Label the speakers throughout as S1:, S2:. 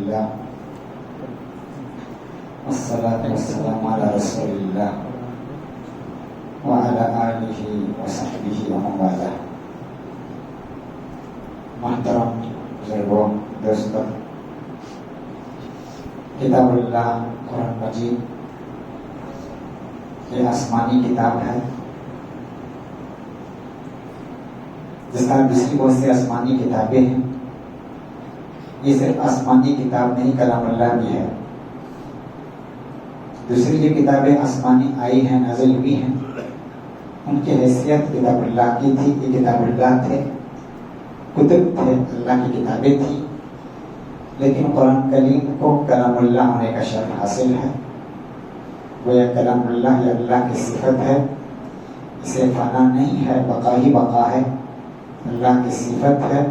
S1: لله والصلاة والسلام على رسول الله وعلى آله وصحبه ومن والاه. محترم بزرگوں، دوستوں، کتاب اللہ قرآن مجید یہ آسمانی کتاب ہے، جس طرح دوسری بہت سی آسمانی کتابیں ہیں، یہ صرف آسمانی کتاب نہیں، کلام اللہ بھی ہے. دوسری جو کتابیں آسمانی آئی ہیں، نازل ہوئی ہیں، ان کی حیثیت کتاب اللہ کی تھی. یہ کتاب اللہ تھے، کتب تھے، اللہ کی کتابیں تھیں، لیکن قرآن کریم کو کلام اللہ ہونے کا شرف حاصل ہے. وہ یہ کلام اللہ یا اللہ کی صفت ہے، اسے فنا نہیں ہے، بقا ہی بقا ہے، اللہ کی صفت ہے.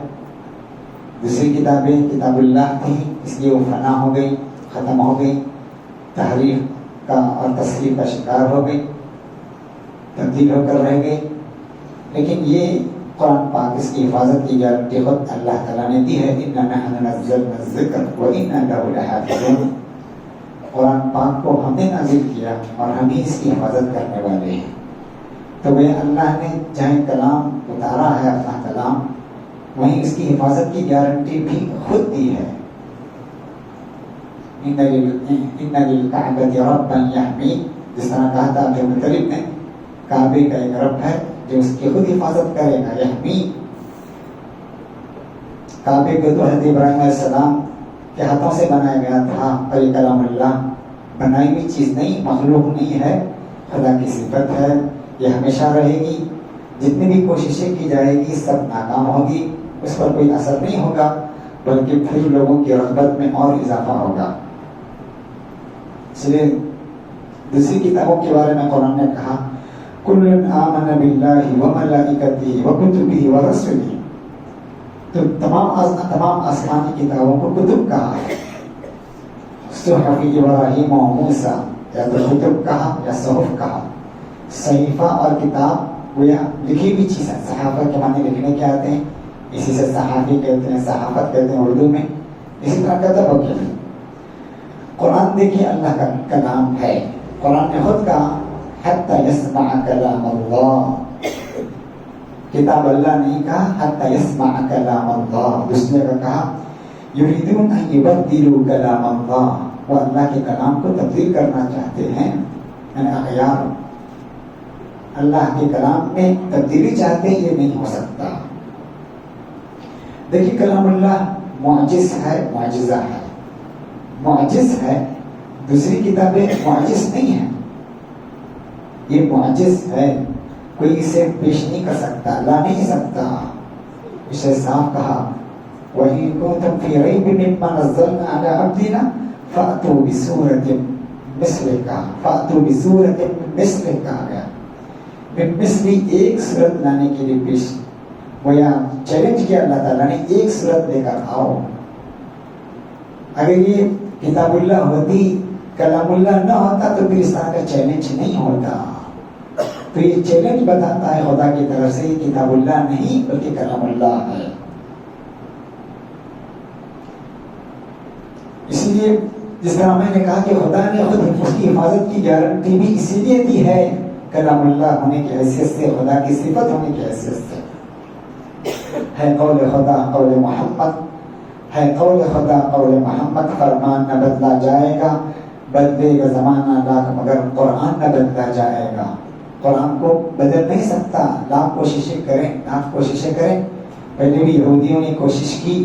S1: دوسری کتابیں کتاب اللہ تھی، اس لیے وہ فنا ہو گئی، ختم ہو گئی، تحریف کا اور تصحیح کا شکار ہو گئی، تبدیل ہو کر رہ گئی. لیکن یہ قرآن پاک، اس کی حفاظت کی گارنٹی خود اللہ تعالیٰ نے دی ہے. اِنَّا نَحْنُ نَزَّلْنَا الذِّكْرَ وَإِنَّا لَهُ لَحَافِظُونَ. قرآن پاک کو ہم نے نازل کیا اور ہم ہی اس کی حفاظت کرنے والے ہیں. تو وہ اللہ نے جہاں کلام اتارا ہے، اپنا کلام، وہیں اس کی حفاظت کی گارنٹی بھی خود دی ہے. اِنَّ لِلْكَعْبَةِ رَبًّا يَحْمِيهِ، جس طرح کہا تھا عبد المطلب نے، کعبے کا ایک رب ہے جو اس کی خود حفاظت کرے گا. یحمی، کعبے کو تو حضرت ابراہیم علیہ السلام کے ہاتھوں سے بنایا گیا تھا، اور یہ کلام اللہ بنائی ہوئی چیز نہیں، مخلوق نہیں ہے، خدا کی صفت ہے. یہ ہمیشہ رہے گی. جتنی بھی کوششیں کی جائے گی سب ناکام ہوگی، اس پر کوئی اثر نہیں ہوگا، بلکہ پھر لوگوں کی رغبت میں اور اضافہ ہوگا. اس لیے دوسری کتابوں کے بارے میں قرآن نے کہا کُلٌّ آمَنَ بِاللَّهِ وَمَلَائِكَتِهِ وَكُتُبِهِ وَرُسُلِهِ. تو تمام آسمانی کتابوں کو کتب کہا ہے. صحف ابراہیم و موسیٰ، یا تو کتب کہا یا صحف کہا. صحیفہ اور کتاب گویا لکھی ہوئی چیز ہے. صحافہ کے معنی لکھنے کے آتے ہیں، اسی سے صحافی کہتے ہیں، صحافت کہتے ہیں اردو میں. اسی طرح کتب ہوگی. قرآن دیکھیے اللہ کا کلام ہے. قرآن نے خود کہا حتی یسمع کلام اللہ. کتاب اللہ نہیں کہا حتی یسمع کلام اللہ. دوسرے کا کہا یریدون ان یبدلوا کلام اللہ، وہ اللہ کے کلام کو تبدیل کرنا چاہتے ہیں. یعنی اغیار اللہ کے کلام میں تبدیلی چاہتے ہیں، یہ نہیں ہو سکتا. دیکھیے کلام اللہ معجز ہے، معجزہ ہے، معجز ہے. دوسری کتابیں معجز نہیں ہیں، یہ معجز ہے. کوئی اسے پیش نہیں کر سکتا، لا نہیں سکتا. اسے صاف کہا وَإِن كُنتُمْ فِي رَيْبٍ مِّمَّا نَزَّلْنَا عَلَىٰ عَبْدِنَا فَأْتُوا بِسُورَةٍ مِّثْلِهِ. فَأْتُوا بِسُورَةٍ مِّثْلِهِ کہا گیا. مثلی ایک صورت لانے کے لیے پیش گویا چیلنج کیا اللہ تعالیٰ نے، ایک صورت لے کر آؤ. اگر یہ کتاب اللہ ہوتی، کلام اللہ نہ ہوتا تو پھر اس طرح کا چیلنج نہیں ہوتا. تو یہ چیلنج بتاتا ہے خدا کی طرف سے کتاب اللہ نہیں بلکہ کلام اللہ ہے. اس لیے جس طرح میں نے کہا کہ خدا نے خود اس کی حفاظت کی گارنٹی بھی اسی لیے دی ہے، کلام اللہ ہونے کی حیثیت سے، خدا کی صفت ہونے کی حیثیت سے. ہے قول خدا قول محمد، ہے قول خدا قول محمد. فرمان نہ بدلا جائے گا، بدلے گا زمانہ لاکھ مگر قرآن نہ بدلا جائے گا. قرآن کو بدل نہیں سکتا، لاکھ کوششیں کریں، لاکھ کوششیں کریں. پہلے بھی یہودیوں نے کوشش کی،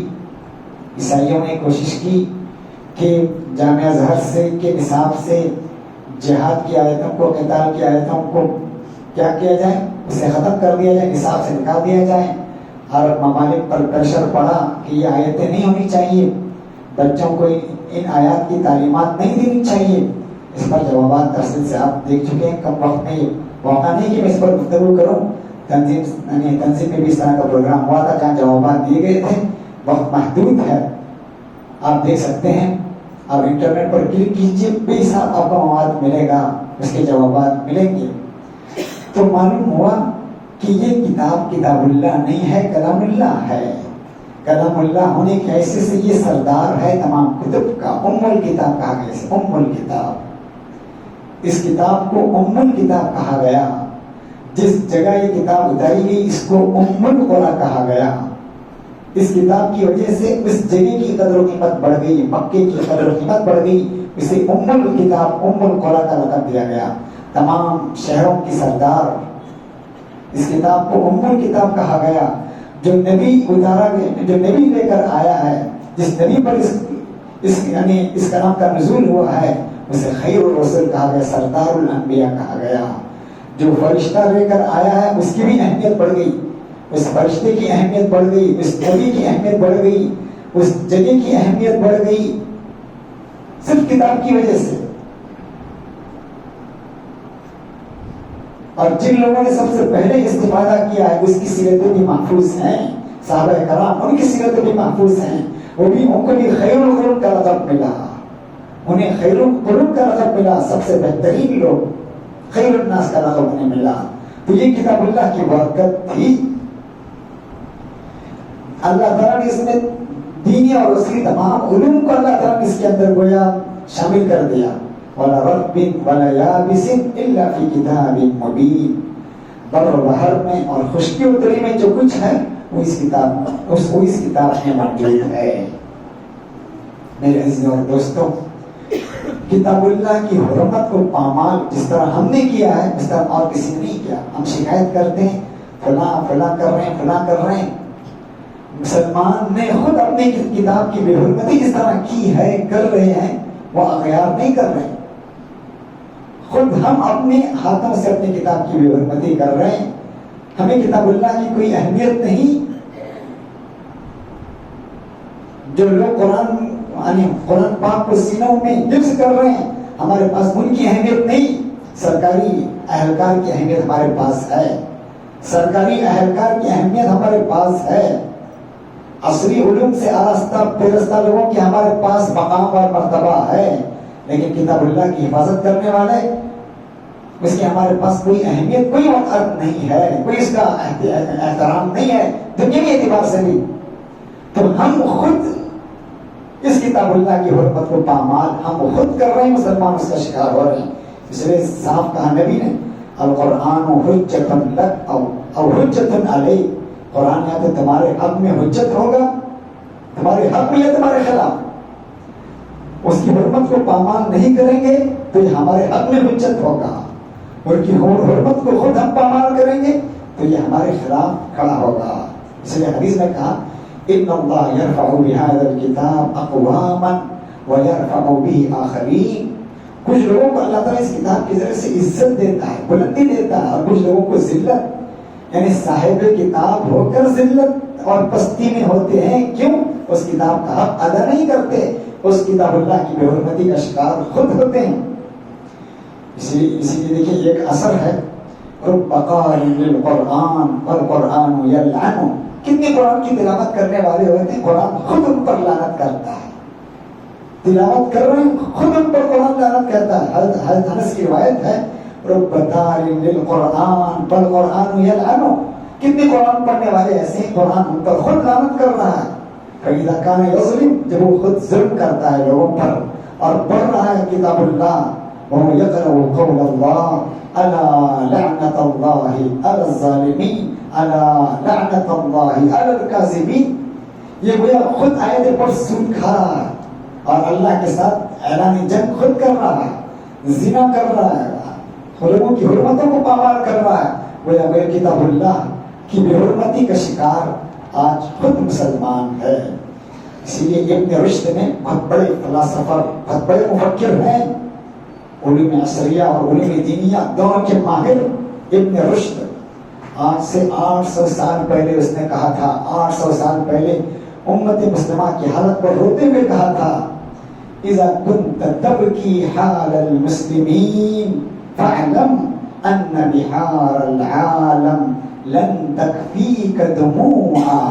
S1: عیسائیوں نے کوشش کی کہ جامعہ ازہر سے کے نصاب سے جہاد کی آیتوں کو، قتال کی آیتوں کو کیا کیا جائے، اسے ختم کر دیا جائے، نصاب سے نکال دیا جائے. عرب ممالک پر پریشر پڑا کہ یہ آیتیں نہیں ہونی چاہیے، بچوں کو ان آیات کی تعلیمات نہیں دینی چاہیے. اس پر جوابات تفصیل سے آپ دیکھ چکے ہیں. کم وقت میں یہ موقع نہیں کہ میں اس پر گفتگو کروں. تنظیم میں بھی اس طرح کا پروگرام ہوا تھا جہاں جوابات دیے گئے تھے. وقت محدود ہے، آپ دیکھ سکتے ہیں. آپ انٹرنیٹ پر کلک کیجیے، بے حساب آپ کو مواد ملے گا، اس کے جوابات ملیں گے. تو معلوم ہوا کہ یہ کتاب کتاب اللہ نہیں ہے، کلام اللہ ہے. کلام اللہ ہونے کی حیثیت سے یہ سردار ہے تمام کتب الکتاب کہا گیا. اسے ام الکتاب, اس کتاب کو ام الکتاب کہا گیا. جس جگہ یہ کتاب اتاری گئی اس کو ام القرآن کہا گیا. اس کتاب کی وجہ سے اس جگہ کی قدر و قیمت بڑھ گئی, مکے کی قدر و قیمت بڑھ گئی. اسے ام الکتاب, ام القرآن کا لقب دیا گیا. تمام شہروں کی سردار, اس کتاب کو ام الکتاب کہا گیا. جو نبی اتارا گیا, جو نبی لے کر آیا ہے, جس نبی پر اس کلام کا نزول ہوا ہے, اسے خیر الرسول کہا گیا, سردار الانبیاء کہا گیا. جو فرشتہ لے کر آیا ہے اس کی بھی اہمیت بڑھ گئی, اس فرشتے کی اہمیت بڑھ گئی, اس نبی کی اہمیت بڑھ گئی, اس جگہ کی اہمیت بڑھ گئی, صرف کتاب کی وجہ سے. اور جن لوگوں نے سب سے پہلے استفادہ کیا ہے اس کی سیرتیں بھی محفوظ ہیں. صحابہ کرام, ان کی سیرتیں بھی محفوظ ہیں. وہ بھی ان کو بھی خیر القرون کا لقب ملا, انہیں خیر القرون کا لقب ملا. سب سے بہترین لوگ, خیر الناس کا لقب انہیں ملا. تو یہ کتاب اللہ کی برکت تھی. اللہ تعالیٰ نے اس میں دینی اور اس کی تمام علوم کو اللہ تعالیٰ نے اس کے اندر گویا شامل کر دیا. وَلَا رَطْبٍ وَلَا يَابِسٍ إِلَّا فِي كِتَابٍ مُبِينٍ. بر و بحر میں اور خشکی و تری میں جو کچھ ہے وہ اس کتاب میں موجود ہے. میرے عزیزوں اور دوستوں, کتاب اللہ کی حرمت کو پامال جس طرح ہم نے کیا ہے اس طرح اور کسی نے نہیں کیا. ہم شکایت کرتے ہیں فلاں فلاں کر رہے ہیں, فلاں کر رہے ہیں. مسلمان نے خود اپنی کتاب کی بے حرمتی جس طرح کی ہے, کر رہے ہیں, وہ اغیار نہیں کر رہے. خود ہم اپنے ہاتھوں سے اپنی کتاب کی بے حرمتی کر رہے ہیں. ہمیں کتاب اللہ کی کوئی اہمیت نہیں. جو لوگ قرآن پاک کو سینوں میں حفظ کر رہے ہیں, ہمارے پاس ان کی اہمیت نہیں. سرکاری اہلکار کی اہمیت ہمارے پاس ہے. سرکاری اہلکار کی اہمیت ہمارے پاس ہے. عصری علوم سے آراستہ پیرستہ لوگوں کی ہمارے پاس مقام اور مرتبہ ہے. لیکن کتاب اللہ کی حفاظت کرنے والے, اس کی ہمارے پاس کوئی اہمیت, کوئی وقت نہیں ہے, کوئی اس کا احترام نہیں ہے دنیاوی اعتبار سے بھی. تو ہم خود اس کتاب اللہ کی حرمت کو پامال ہم خود کر رہے ہیں. مسلمان اس کا شکار ہو رہے ہیں. اس لیے صاف کہا نبی نے, القرآن حجت لک او حجت علیک. قرآن یا تو تمہارے حق میں حجت ہوگا, تمہارے حق میں یا تمہارے خلاف. اس کی حرمت کو پامال نہیں کریں گے تو یہ ہمارے حق میں حجت ہوگا, اور کی حرمت کو خود ہم پامال کریں گے تو یہ ہمارے خلاف کھڑا ہوگا. اس لیے حدیث میں کہا, ان اللہ یرفع بهذا الکتاب اقواما ویرفع به آخرین. کچھ لوگوں کو اللہ تعالیٰ اس کتاب کے ذریعے سے عزت دیتا ہے, بلندی دیتا ہے, اور کچھ لوگوں کو ذلت, یعنی صاحب کتاب ہو کر ذلت اور پستی میں ہوتے ہیں. کیوں؟ اس کتاب کا حق ادا نہیں کرتے, اس کتاب اللہ کی بے حرمتی کا شکار خود ہوتے ہیں. اسی لیے دیکھیے ایک اثر ہے, رب قارئ للقرآن والقرآن یلعن. کتنے قرآن کی تلاوت کرنے والے ہوتے ہیں, قرآن خود ان پر لعنت کرتا ہے. تلاوت کر رہے ہیں, خود ان پر قرآن لعنت کرتا ہے. حضرت انس کی روایت ہے, رب قارئ للقرآن والقرآن یلعن. کتنے قرآن پڑھنے والے ایسے ہیں, قرآن ان پر خود لعنت کر رہا ہے. فإذا كان يظلم, جب وہ خود ظلم کرتا ہے لوگوں پر اور پڑھ رہا ہے کتاب اللہ, وهو يقرأ قول الله ألا لعنة الله على الظالمين ألا لعنة الله على الكاذبين. یہ گویا خود آیت پر سود کھا رہا ہے اور اللہ کے ساتھ اعلان جنگ خود کر رہا ہے, زنا کر رہا ہے, لوگوں کی حرمتوں کو پامال کر رہا ہے. گویا کتاب اللہ کی بے حرمتی کا شکار آج خود مسلمان ہے. اسی لیے ابن رشد نے, بہت بڑے فلاسفر, بہت بڑے مفکر ہیں, علوم عصریہ اور علوم دینیہ دونوں کے ماہر, ابن رشد آج سے 800 سال پہلے اس نے کہا تھا, 800 سال پہلے امت مسلمہ کی حالت پر روتے ہوئے کہا تھا, اذا كنت تبكي حال المسلمين فاعلم ان بحار العالم لن تکفیک دموعا.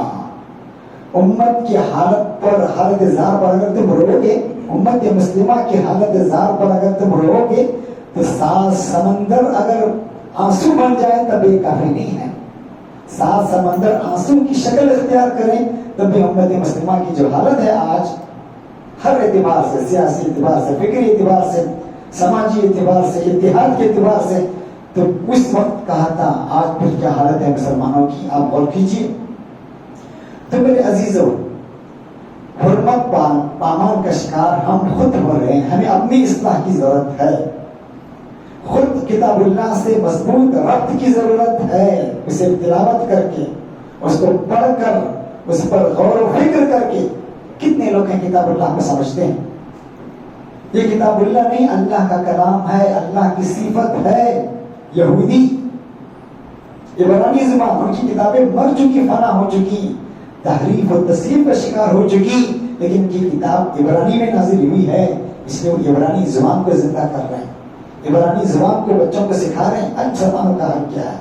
S1: امت کی حالت پر, حالت زار پر اگر تم رو گے, امت مسلمہ کی حالت زار پر اگر تم رو گے تو 7 سمندر اگر آنسو بن جائے تب یہ کافی نہیں ہے. 7 سمندر آنسو کی شکل اختیار کریں تب بھی امت مسلمہ کی جو حالت ہے آج, ہر اعتبار سے، سیاسی اعتبار سے، فکری اعتبار سے، سماجی اعتبار سے، اتحاد کے اعتبار سے، تو اس وقت کہا تھا آج پھر کیا حالت ہے مسلمانوں کی، آپ غور کیجیے۔ تو میرے عزیزوں، حرمت پامال کا شکار ہم خود ہو رہے ہیں، ہمیں اپنی اصلاح کی ضرورت ہے، خود کتاب اللہ سے مضبوط ربط کی ضرورت ہے، اسے تلاوت کر کے، اس کو پڑھ کر، اس پر غور و فکر کر کے۔ کتنے لوگ ہیں کتاب اللہ کو سمجھتے ہیں؟ یہ کتاب اللہ نہیں، اللہ کا کلام ہے، اللہ کی صفت ہے۔ یہودی، عبرانی زبان، ان کی کتابیں مر چکی، فنا ہو چکی، تحریف و تصحیف کا شکار ہو چکی، لیکن کی کتاب عبرانی میں نازل ہوئی ہے، اس لیے وہ عبرانی زبان کو زندہ کر رہے ہیں، عبرانی زبان کو بچوں کو سکھا رہے ہیں۔ مسلمانوں کا حق کیا ہے؟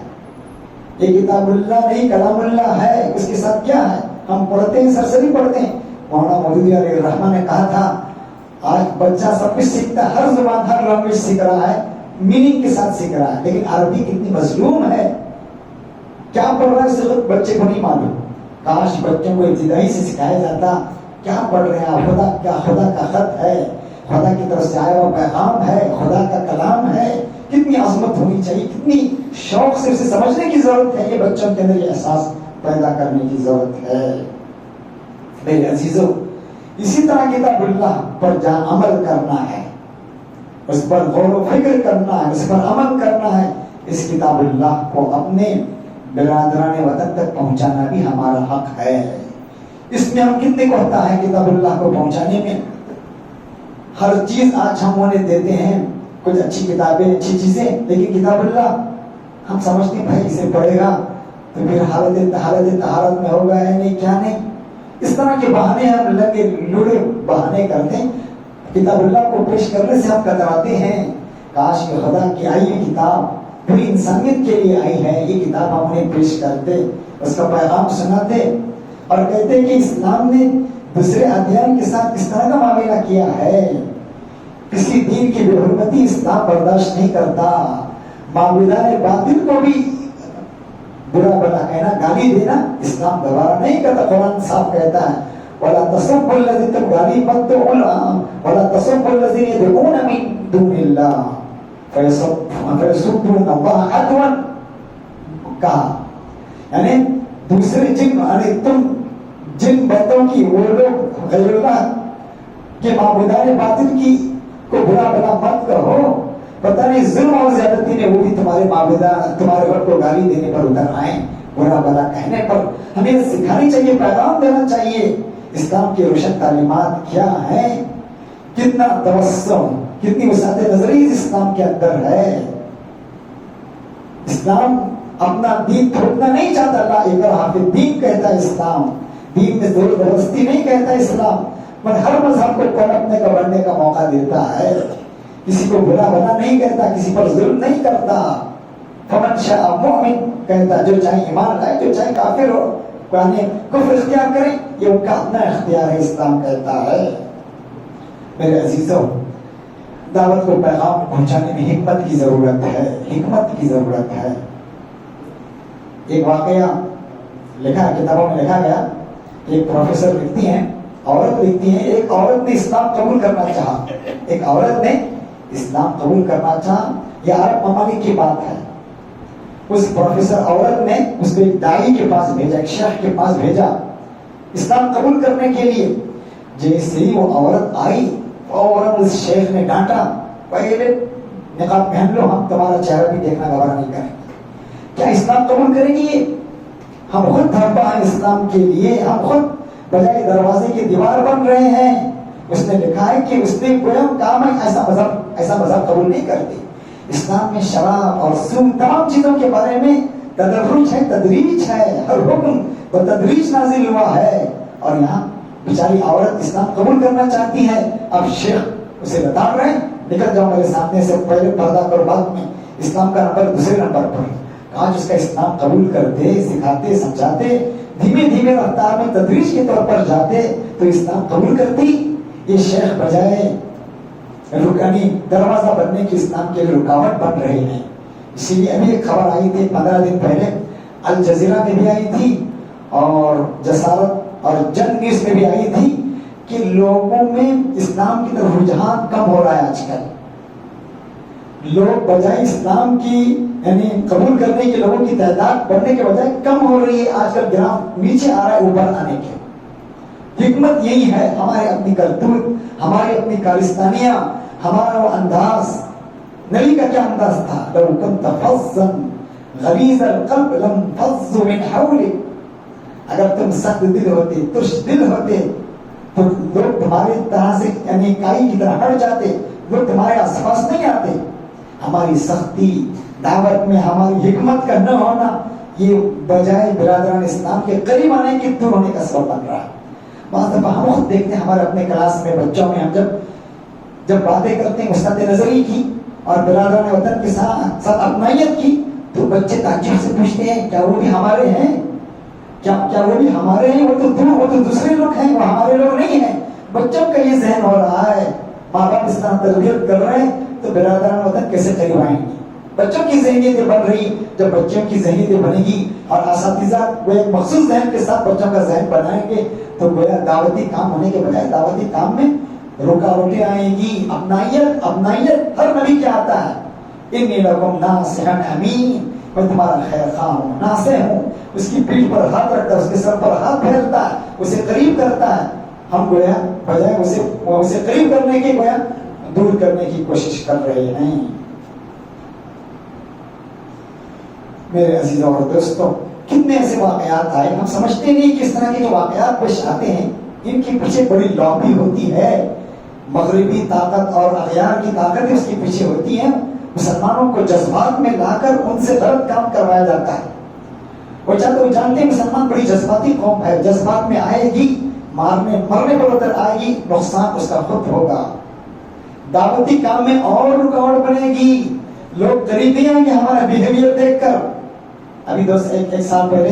S1: یہ کتاب اللہ نہیں، کلام اللہ ہے، اس کے ساتھ کیا ہے؟ ہم پڑھتے ہیں، سرسری پڑھتے ہیں۔ مولانا مودودی علیہ الرحمہ نے کہا تھا آج بچہ سب کچھ سیکھتا ہے، ہر زبان، ہر لینگویج سیکھ رہا ہے، میننگ کے ساتھ سیکھ رہا ہے، لیکن عربی کتنی مظلوم ہے، کیا پڑھ رہا ہے اس وقت بچے کو نہیں معلوم۔ کاش بچوں کو ابتدائی سے سکھایا جاتا کیا پڑھ رہے ہیں، خدا کیا، خدا کا خط ہے، خدا کی طرف سے آیا ہوا پیغام ہے، خدا کا کلام ہے، کتنی عظمت ہونی چاہیے، کتنی شوق سے اسے سمجھنے کی ضرورت ہے، یہ بچوں کے اندر یہ احساس پیدا کرنے کی ضرورت ہے۔ میرے عزیزوں، اسی طرح کتاب اللہ پر جہاں عمل کرنا ہے، اس پر غور و فکر کرنا ہے، اس پر عمل کرنا ہے، اس کتاب اللہ کو اپنے برادران وطن تک پہنچانا بھی ہمارا حق ہے۔ اس میں ہم کتنے کو ہوتا ہے کتاب اللہ کو پہنچانے میں؟ ہر چیز آج ہم انہیں دیتے ہیں، کچھ اچھی کتابیں، اچھی چیزیں، لیکن کتاب اللہ ہم سمجھتے ہیں بھائی اسے پڑھے گا تو پھر حالت طہارت میں ہوگا ہے نہیں، کیا نہیں، اس طرح کے بہانے ہم لگے لوڑے بہانے کرتے ہیں۔ کتاب اللہ کو پیش کرنے سے ہم کتراتے ہیں، کاش کہ خدا کی آئی ہوئی کتاب پوری انسانیت کے لیے آئی ہے، یہ کتاب ہم انہیں پیش کرتے، اس کا پیغام سناتے اور کہتے کہ اسلام نے دوسرے ادیان کے ساتھ کس طرح کا معاملہ کیا ہے، کسی دین کی بے حرمتی اسلام برداشت نہیں کرتا، معبودان باطل کو بھی برا بلا کہنا، گالی دینا اسلام دوبارہ نہیں کرتا۔ قرآن صاحب کہتا ہے وَلَا تَسُبُّوا الَّذِينَ، تم گالی مت دو، وَلَا تَسُبُّوا الَّذِينَ يَدْعُونَ مِن دُونِ اللَّهِ فَيَسُبُّونَ اللَّهَ عَدْوًا، کہا یعنی دوسرے جن، یعنی تم جن بتوں کی، وہ لوگ غیر اللہ کے معبودان باطل کی کو برا بلا مت کہو، پتہ نہیں ظلم اور زیادتی میں وہ بھی تمہارے معبودان، تمہارے گھر کو گالی دینے پر اتر آئیں، برا بلا کہنے پر۔ ہمیں سکھانی چاہیے، پیغام دینا چاہیے، اسلام کی روشن تعلیمات کیا ہے، کتنا توسم، کتنی وسعت نظری اسلام کے اندر ہے۔ اسلام اپنا دین تھوپنا نہیں چاہتا، اللہ اکرہ فی الدین کہتا ہے اسلام، دین میں زور زبردستی نہیں کہتا اسلام، پر ہر مذہب کو پلٹنے کا، بڑھنے کا موقع دیتا ہے، کسی کو برا بلا نہیں کہتا، کسی پر ظلم نہیں کرتا۔ فمن شاء مؤمن کہتا، جو چاہے ایمان لائے، جو چاہے کافر ہو، یعنی کفر اختیار کریں، یہ ان کا اپنا اختیار ہے، اسلام کہتا ہے۔ میرے عزیزوں، دعوت کو، پیغام پہنچانے میں حکمت کی ضرورت ہے، حکمت کی ضرورت ہے۔ ایک واقعہ لکھا، کتابوں میں لکھا گیا، ایک پروفیسر لکھتی ہیں، عورت لکھتی ہیں، ایک عورت نے اسلام قبول کرنا چاہا، ایک عورت نے اسلام قبول کرنا چاہا، یہ عرب ممالک کی بات ہے۔ اس پروفیسر عورت نے اس کو ایک داعی کے پاس بھیجا، ایک شیخ کے پاس بھیجا اسلام قبول کرنے کے لیے۔ جیسے ہی وہ عورت آئی، فوراً اس شیخ نے ڈانٹا، پہلے نقاب پہن لو، ہم تمہارا چہرہ بھی دیکھنا گوارا نہیں کریں گے۔ کیا اسلام قبول کریں گی؟ ہم خود دھرپا ہیں اسلام کے لیے، ہم خود بجائے دروازے کی دیوار بن رہے ہیں۔ اس نے لکھا ہے کہ اس نے کوئی کام ہے، ایسا مذہب قبول نہیں کرتے۔ اسلام میں شراب اور سود، تمام چیزوں کے بارے میں تدرج ہے، تدریج ہے، ہر حکم بتدریج نازل ہوا ہے، اور یہاں بیچاری عورت اسلام قبول کرنا چاہتی ہے۔ اب شیخ اسے بتا رہے ہیں، نکل جاؤ میرے سامنے سے، پہلے پردہ کرو، بعد میں اسلام کا نمبر دوسرے نمبر پر۔ آج اس کا اسلام قبول کرتے، سکھاتے، سمجھاتے، دھیمے دھیمے رفتار میں تدریج کے طور پر جاتے تو اسلام قبول کرتی۔ یہ شیخ بجائے رکانی دروازہ بننے کی اسلام کے لیے رکاوٹ بن رہے ہیں۔ اسی لیے ابھی ایک خبر آئی تھی 15 دن پہلے، الجزیرہ میں بھی آئی تھی اور جسارت اور جن نیوز میں بھی آئی تھی کہ لوگوں میں اسلام کی طرف رجحان کم ہو رہا ہے آج کل. لوگ بجائے اسلام کی یعنی قبول کرنے کے لوگوں کی تعداد بڑھنے کے بجائے کم ہو رہی ہے. آج کل گرام نیچے آ رہا ہے اوپر آنے کے. حکمت یہی ہے ہمارے اپنی کرتوت, ہماری اپنی کارستانیاں, ہمارا وہ انداز. نبی کا کیا انداز تھا؟ لو كنت فظا غلیظ القلب لانفضوا من حولك. اگر تم سخت دل ہوتے, ترش دل ہوتے تو لوگ تمہارے طرح سے یعنی کائی کی طرح ہٹ جاتے, لوگ تمہارے آس پاس نہیں آتے. ہماری سختی دعوت میں ہماری حکمت کا نہ ہونا یہ بجائے برادران اسلام کے قریب آنے کے دور ہونے کا سبب بن رہا ہے. بعض دفعہ ہم خود دیکھتے ہیں ہمارے اپنے کلاس میں بچوں میں, ہم جب باتیں کرتے ہیں وسعت نظری کی اور برادران وطن کے ساتھ اپنائیت کی تو بچے تعجب سے پوچھتے ہیں کیا وہ بھی ہمارے ہیں؟ کیا وہ بھی ہمارے ہیں؟ وہ تو دوسرے لوگ ہیں, وہ ہمارے لوگ نہیں ہیں. بچوں کا یہ ذہن ہو رہا ہے. ماں باپ اس طرح تربیت کر رہے ہیں تو برادران وطن کیسے قریب آئیں گے؟ بچوں کی ذہنیتیں بن رہی. جب بچوں کی ذہنیتیں بنے گی اور اساتذہ وہ ایک مخصوص ذہن کے ساتھ بچوں کا ذہن بنائیں گے تو گویا دعوتی کام ہونے کے بجائے دعوتی کام میں رکاوٹیں آئیں گی. اپنائیت ہر نبی کیا آتا ہے؟ انی لکم ناصح امین, میں تمہارا خیر خواہ ہوں, ناصح ہوں. اس کی پیٹھ پر ہاتھ رکھتا ہے, اس کے سر پر ہاتھ پھیرتا ہے, اسے قریب کرتا ہے. ہم گویا بجائے اسے قریب کرنے کی گویا دور کرنے کی کوشش کر رہے ہیں. میرے عزیزوں اور دوستوں, کتنے ایسے واقعات آئے, ہم سمجھتے نہیں کہ اس طرح کے جو واقعات پیش آتے ہیں ان کے پیچھے بڑی لابی ہوتی ہے. مغربی طاقت اور اغیار کی طاقت اس کے پیچھے ہوتی ہے. مسلمانوں کو جذبات میں لا کر ان سے غلط کام کروایا جاتا ہے. وہ جانتے ہیں مسلمان بڑی جذباتی قوم ہے, جذبات میں آئے گی, مرنے پر اتر آئے گی, نقصان اس کا خود ہوگا. دعوتی کام میں اور رکاوٹ بنے گی, لوگ قریب نہیں آئیں گے ہمارا بیہیویئر دیکھ کر. ابھی دوست ایک سال پہلے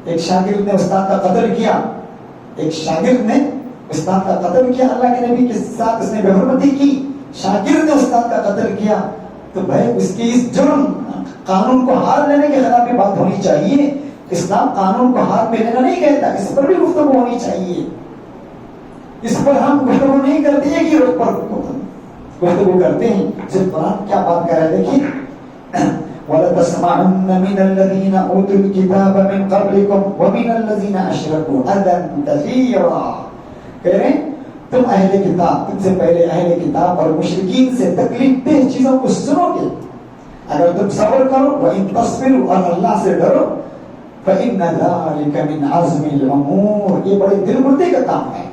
S1: ایک شاگرد نے استاد کا قتل کیا. اللہ کے نبی کے ساتھ اس نے بے حرمتی کی. شاگرد نے استاد کا قتل کیا تو بھائی اس کی اس جرم قانون کو ہاتھ لینے کے خلاف بھی بات ہونی چاہیے. اسلام قانون کو ہاتھ میں لینا نہیں کہتا, اس پر بھی گفتگو ہونی چاہیے. اس پر ہم گفتگو نہیں کرتے ہیں کہ روز پر گفتگو کرتے ہیں. صرف قرآن کیا بات کر رہے ہیں دیکھیے, وَلَتَسْمَعُنَّ مِنَ الَّذِينَ أُوتُوا الْكِتَابَ مِنْ قَبْلِكُمْ وَمِنَ الَّذِينَ أَشْرَكُوا أَذًى كَثِيرًا. کہہ رہے ہیں تم اہل کتاب, تم سے پہلے اہل کتاب اور مشرکین سے تکلیف دہ چیزوں کو سنو گے. اگر تم صبر کرو وَإِن تَصْبِرُوا اور اللہ سے ڈرو فَإِنَّ ذَلِكَ مِنْ عَزْمِ الْأُمُورِ, یہ بڑے دل مردی کا کام ہے.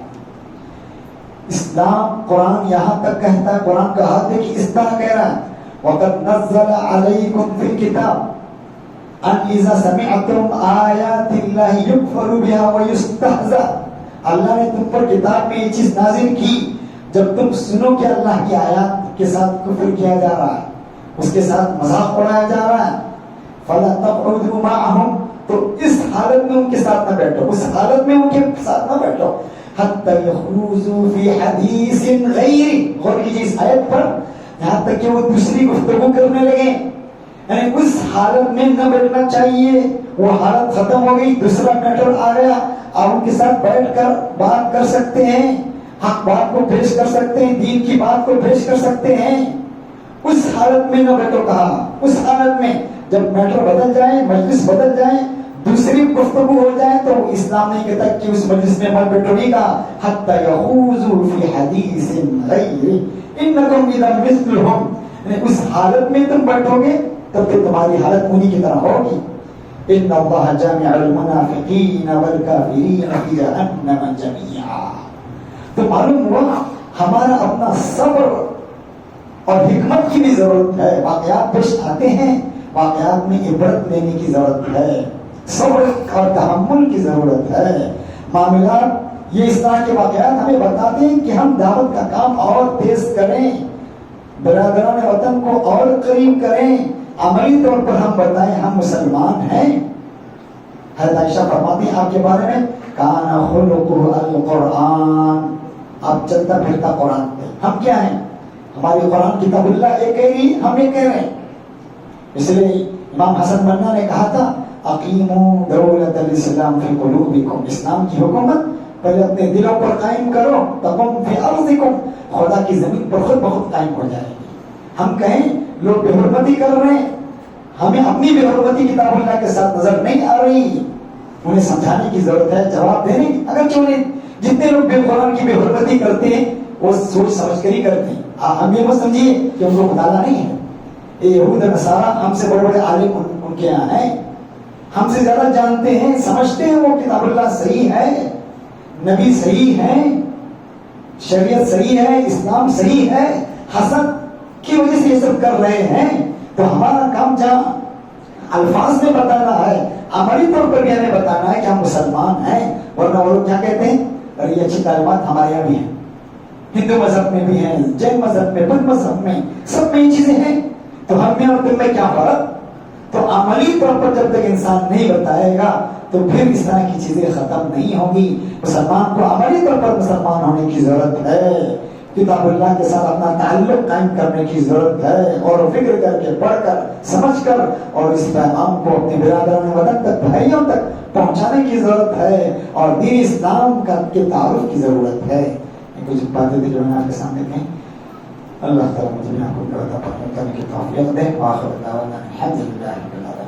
S1: اسلام قرآن یہاں تک کہتا ہے, قرآن کا ہاتھ ہے کہ اس طرح کہہ رہا ہے وَقَدْ نَزَّلَ عَلَيْكُمْ فِي الْكِتَابِ أَنْ إِذَا سَمِعْتُمْ آيَاتِ اللَّهِ يُكْفَرُ بِهَا وَيُسْتَهْزَأُ. اللہ نے تم پر کتاب میں یہ چیز نازل کی جب تم سنو کہ اللہ کی آیات کے ساتھ کفر کیا جا رہا ہے, اس کے ساتھ مذاق اڑایا جا رہا ہے. فَلَا تَقْعُدُوا مَعَهُمْ, تو اس حالت میں ان کے ساتھ نہ بیٹھو, اس حالت میں ان کے ساتھ نہ بیٹھو. حَتَّى يَخُوضُوا فِي حَدِيثٍ غَيْرِ, غور کیجیے اس آیت پر, یہاں تک کہ وہ دوسری گفتگو کرنے لگے. یعنی اس حالت میں نہ بیٹھنا چاہیے. وہ حالت ختم ہو گئی, دوسرا میٹر آ گیا, آپ ان کے ساتھ بیٹھ کر بات کر سکتے ہیں, حق بات کو پیش کر سکتے ہیں, دین کی بات کو پیش کر سکتے ہیں. اس حالت میں نہ بیٹھو کہا. اس حالت میں جب میٹر بدل جائے, مجلس بدل جائے, دوسری گفتگو ہو جائے تو اسلام نہیں کہتا کہ اس مجلس میں مت بیٹھو, نہیں کہا حتی یخوضوا فی حدیث غیرہ انکم اذا مثلہم. اس حالت میں تم بیٹھو گے تب تو تمہاری حالت انہی کی طرح ہوگی. ان اللہ جامع المنافقین والکافرین فی جہنم جميعا. تو معلوم ہوا ہمارا اپنا صبر اور حکمت کی بھی ضرورت ہے. واقعات پیش آتے ہیں, واقعات میں عبرت لینے کی ضرورت ہے, صبر اور تحمل کی ضرورت ہے. معاملات یہ اس طرح کے واقعات ہمیں بتاتے ہیں کہ ہم دعوت کا کام اور تیز کریں, برادران وطن کو اور قریب کریں, عملی طور پر ہم بتائیں ہم مسلمان ہیں. حضرت عائشہ فرماتی ہیں آپ کے بارے میں کان خلقہ القرآن, آپ چلتا پھرتا قرآن پہ. ہم کیا ہیں؟ ہماری قرآن کتاب اللہ ایک کہہ رہی, ہم یہ کہہ رہے ہیں. اس لیے امام حسن بنا نے کہا تھا اقیموا دولت الاسلام فی قلوبکم, اسلام کی حکومت پہلے اپنے دلوں پر قائم کرو تقم فی ارضکم، خدا کی زمین پر خود بخود قائم ہو جائے گی. ہم کہیں لوگ بے حرمتی کر رہے ہیں، ہمیں اپنی بے حرمتی کتاب اللہ کے ساتھ نظر نہیں آ رہی، انہیں سمجھانے کی ضرورت ہے، جواب دینے کی. اگر کیوں نہیں، جتنے لوگ بے قرآن کی بے حرمتی کرتے ہیں وہ سوچ سمجھ کر ہی کرتے ہیں. ہم یہ مت سمجھیے کہ ان کو مطالعہ نہیں ہے. یہ یہود نصارہ ہم سے بڑے بڑے عالم ان کے یہاں ہیں، ہم سے زیادہ جانتے ہیں، سمجھتے ہیں وہ کتاب اللہ صحیح ہے، نبی صحیح ہے، شریعت صحیح ہے، اسلام صحیح ہے. حسد کی وجہ سے یہ سب کر رہے ہیں. تو ہمارا کام جہاں الفاظ میں بتانا ہے، عملی طور پر بھی ہمیں بتانا ہے کہ ہم مسلمان ہیں. ورنہ وہ لوگ کیا کہتے ہیں، اور یہ اچھی تعلیمات ہمارے یہاں بھی ہیں، ہندو مذہب میں بھی ہیں، جین مذہب میں، بدھ مذہب میں، سب میں یہ چیزیں ہیں، تو ہم میں اور تم میں کیا فرق. تو عملی طور پر جب تک انسان نہیں بتائے گا تو پھر اس طرح کی چیزیں ختم نہیں ہوں گی. مسلمان کو عملی طور پر مسلمان ہونے کی ضرورت ہے، کتاب اللہ کے ساتھ اپنا تعلق قائم کرنے کی ضرورت ہے، اور فکر کر کے، پڑھ کر، سمجھ کر، اور اس پیغام کو اپنے برادران وطن تک، بھائیوں تک پہنچانے کی ضرورت ہے، اور دین اسلام کا کے تعارف کی ضرورت ہے. کچھ باتیں تھیں جو میں نے آپ کے سامنے کہیں. اللہ تعالیٰ مجھے آپ کو کرنے کی توفیق دے. وآخر دعوانا الحمد للہ رب العالمین.